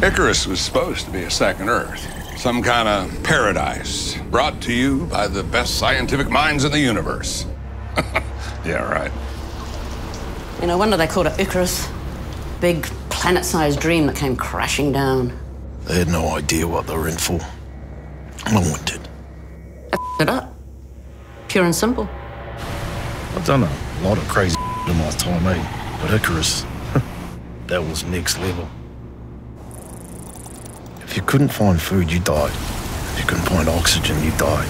Icarus was supposed to be a second Earth. Some kind of paradise brought to you by the best scientific minds in the universe. Yeah, right. No wonder they called it Icarus. Big planet-sized dream that came crashing down. They had no idea what they were in for. No one did. They it up. Pure and simple. I've done a lot of crazy in my time, eh? But Icarus, that was next level. If you couldn't find food, you died. If you couldn't find oxygen, you died.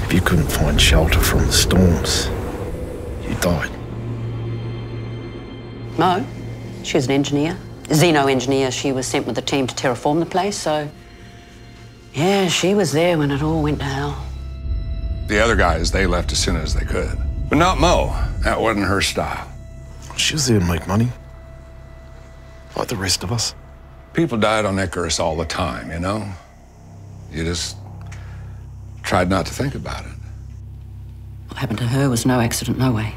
If you couldn't find shelter from the storms, you died. Mo, she was an engineer, a xeno-engineer. She was sent with the team to terraform the place, so... yeah, she was there when it all went to hell. The other guys, they left as soon as they could. But not Mo. That wasn't her style. She was there to make money. Like the rest of us. People died on Icarus all the time, you know? You just tried not to think about it. What happened to her was no accident, no way.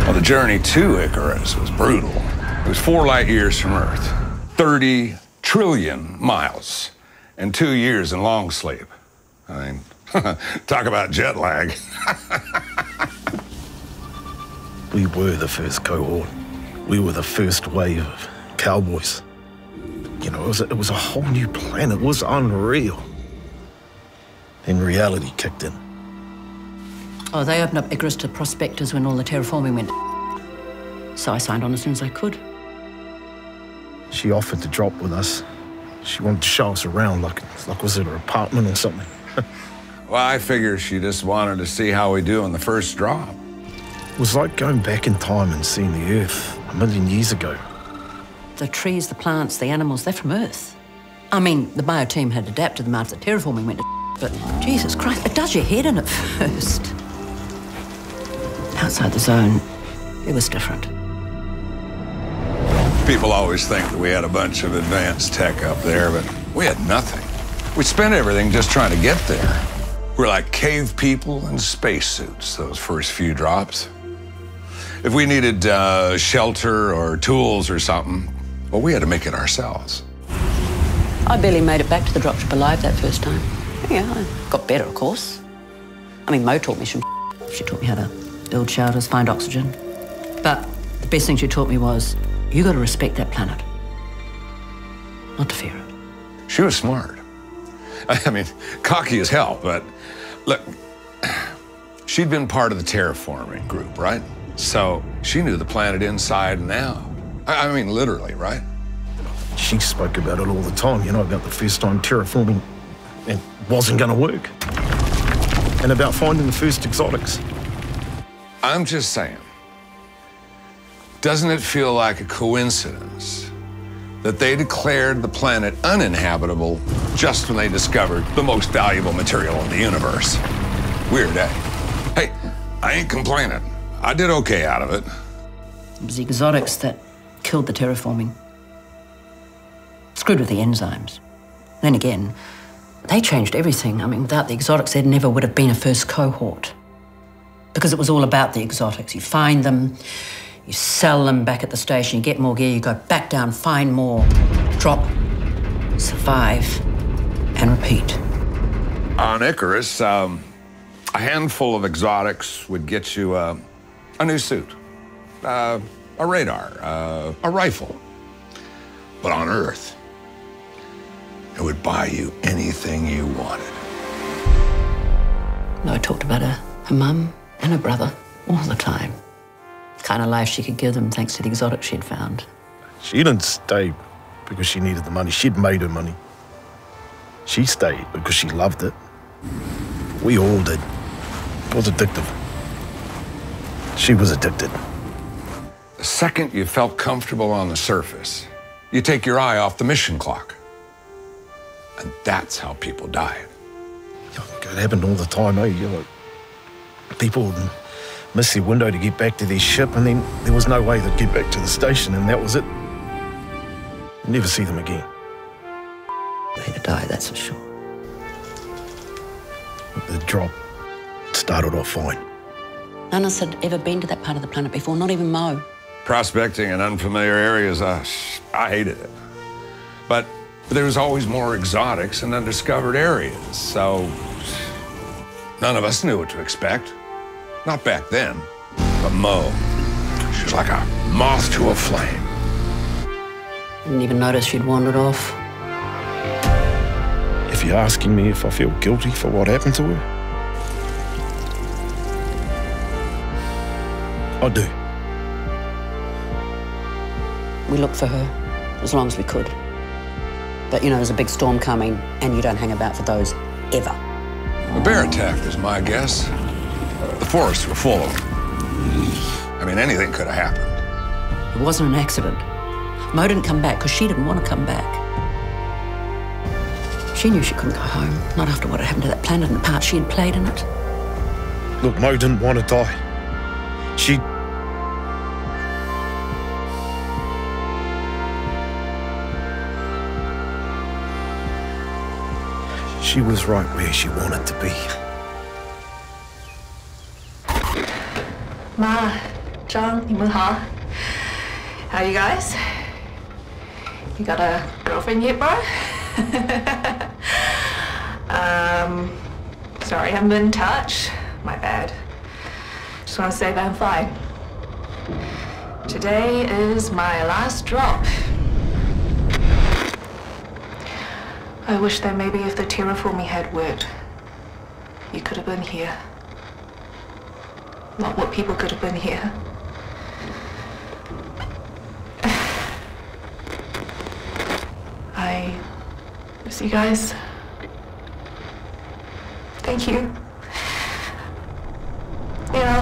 Well, the journey to Icarus was brutal. It was 4 light years from Earth, 30 trillion miles, and 2 years in long sleep. I mean, talk about jet lag. We were the first cohort. We were the first wave of cowboys. You know, it was a whole new planet. It was unreal. Then reality kicked in. Oh, they opened up Icarus to prospectors when all the terraforming went. So I signed on as soon as I could. She offered to drop with us. She wanted to show us around like was it her apartment or something. Well, I figure she just wanted to see how we do on the first drop. It was like going back in time and seeing the Earth 1,000,000 years ago. The trees, the plants, the animals, they're from Earth. I mean, the bio team had adapted them after the terraforming went to but Jesus Christ, it does your head in at first. Outside the zone, it was different. People always think that we had a bunch of advanced tech up there, but we had nothing. We spent everything just trying to get there. We're like cave people in spacesuits, those first few drops. If we needed shelter or tools or something, well, we had to make it ourselves. I barely made it back to the dropship alive that first time. Yeah, I got better, of course. I mean, Mo taught me some. She taught me how to build shelters, find oxygen. But the best thing she taught me was, you got to respect that planet, not to fear it. She was smart. I mean, cocky as hell, but look, she'd been part of the terraforming group, right? So she knew the planet inside and out. I mean, literally, right? She spoke about it all the time, you know, about the first time terraforming and wasn't going to work. And about finding the first exotics. I'm just saying, doesn't it feel like a coincidence that they declared the planet uninhabitable just when they discovered the most valuable material in the universe? Weird, eh? Hey, I ain't complaining. I did okay out of it. It was the exotics that killed the terraforming. Screwed with the enzymes. Then again, they changed everything. I mean, without the exotics, there never would have been a first cohort. Because it was all about the exotics. You find them, you sell them back at the station, you get more gear, you go back down, find more, drop, survive, and repeat. On Icarus, a handful of exotics would get you a new suit, a radar, a rifle. But on Earth, it would buy you anything you wanted. No, I talked about her mum and her brother all the time. The kind of life she could give them thanks to the exotics she'd found. She didn't stay because she needed the money. She'd made her money. She stayed because she loved it. We all did. It was addictive. She was addicted. The second you felt comfortable on the surface, you take your eye off the mission clock. And that's how people died. It happened all the time, eh? You know, people would miss their window to get back to their ship, and then there was no way they'd get back to the station, and that was it. Never see them again. They had to die, that's for sure. The drop started off fine. None of us had ever been to that part of the planet before, not even Mo. Prospecting in unfamiliar areas, I hated it. But there was always more exotics and undiscovered areas, so none of us knew what to expect. Not back then, but Mo, she was like a moth to a flame. Didn't even notice she'd wandered off. If you're asking me if I feel guilty for what happened to her, I do. We looked for her as long as we could. But, you know, there's a big storm coming, and you don't hang about for those, ever. A bear attack is my guess. The forests were full of them. I mean, anything could have happened. It wasn't an accident. Mo didn't come back because she didn't want to come back. She knew she couldn't go home, not after what had happened to that planet and the part she had played in it. Look, Mo didn't want to die. She was right where she wanted to be. Ma, John, 你们好. How you guys? You got a girlfriend yet, bro? Sorry I haven't been in touch. My bad. Just want to say that I'm fine. Today is my last drop. I wish that maybe if the terraforming had worked, you could have been here. Not what people could have been here. I miss you guys. Thank you. You know,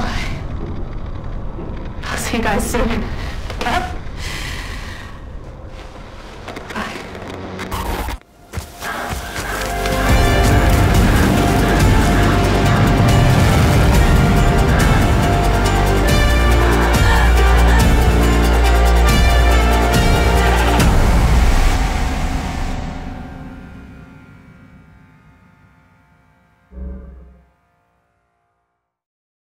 I'll see you guys soon. Yep.